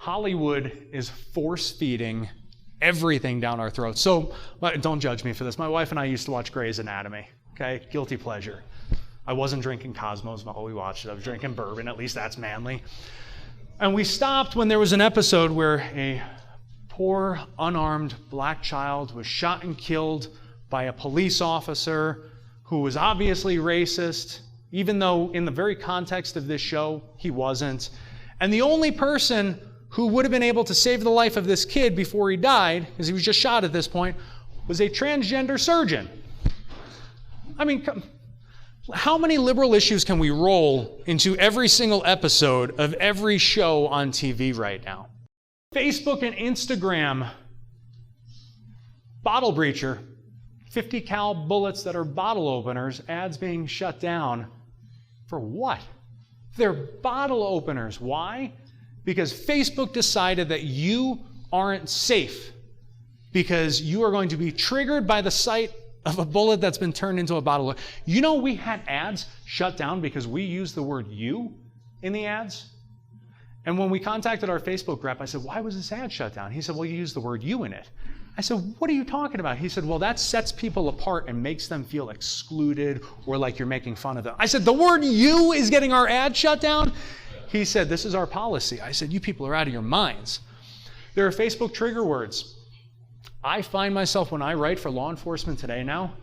Hollywood is force-feeding everything down our throats. So, don't judge me for this. My wife and I used to watch Grey's Anatomy, okay? Guilty pleasure. I wasn't drinking Cosmos while we watched it. I was drinking bourbon. At least that's manly. And we stopped when there was an episode where a poor, unarmed black child was shot and killed by a police officer who was obviously racist, even though in the very context of this show, he wasn't. And the only person who would have been able to save the life of this kid before he died, because he was just shot at this point, was a transgender surgeon. I mean, how many liberal issues can we roll into every single episode of every show on TV right now? Facebook and Instagram, bottle breacher, 50 cal bullets that are bottle openers, ads being shut down. For what? They're bottle openers. Why? Because Facebook decided that you aren't safe because you are going to be triggered by the sight of a bullet that's been turned into a bottle. You know, we had ads shut down because we used the word you in the ads. And when we contacted our Facebook rep, I said, why was this ad shut down? He said, well, you used the word you in it. I said, what are you talking about? He said, well, that sets people apart and makes them feel excluded or like you're making fun of them. I said, the word you is getting our ad shut down? He said, this is our policy. I said, you people are out of your minds. There are Facebook trigger words. I find myself when I write for law enforcement today now,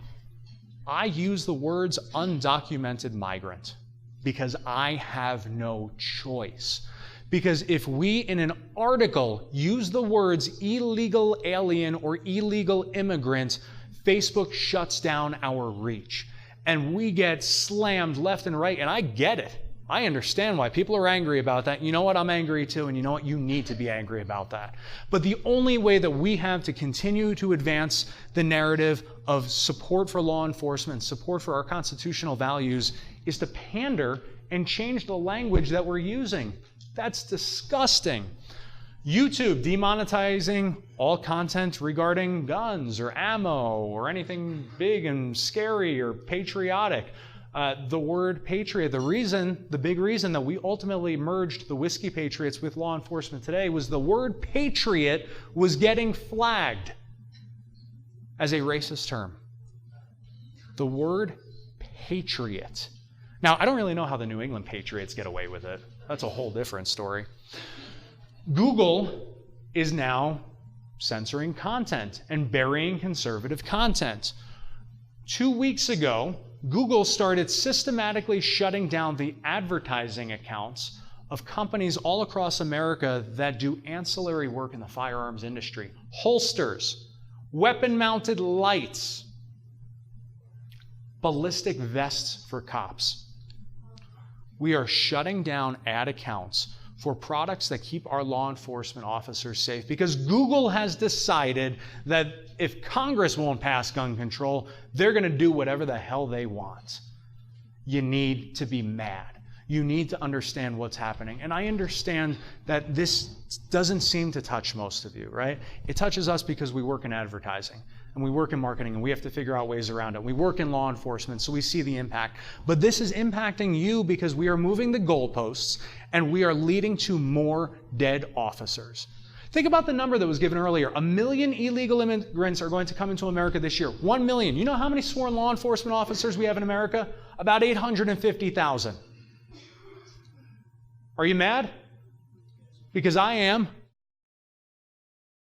I use the words undocumented migrant because I have no choice. Because if we in an article use the words illegal alien or illegal immigrant, Facebook shuts down our reach. And we get slammed left and right, and I get it. I understand why people are angry about that. You know what? I'm angry too, and you know what? You need to be angry about that. But the only way that we have to continue to advance the narrative of support for law enforcement, support for our constitutional values, is to pander and change the language that we're using. That's disgusting. YouTube demonetizing all content regarding guns or ammo or anything big and scary or patriotic. The word patriot, the big reason that we ultimately merged the Whiskey Patriots with law enforcement today was the word patriot was getting flagged as a racist term. The word patriot. Now, I don't really know how the New England Patriots get away with it. That's a whole different story. Google is now censoring content and burying conservative content. 2 weeks ago, Google started systematically shutting down the advertising accounts of companies all across America that do ancillary work in the firearms industry. Holsters, weapon-mounted lights, ballistic vests for cops. We are shutting down ad accounts for products that keep our law enforcement officers safe because Google has decided that if Congress won't pass gun control, they're going to do whatever the hell they want. You need to be mad. You need to understand what's happening. And I understand that this doesn't seem to touch most of you, right? It touches us because we work in advertising and we work in marketing and we have to figure out ways around it. We work in law enforcement, so we see the impact. But this is impacting you because we are moving the goalposts and we are leading to more dead officers. Think about the number that was given earlier. 1 million illegal immigrants are going to come into America this year. 1 million. You know how many sworn law enforcement officers we have in America? About 850,000. Are you mad? Because I am.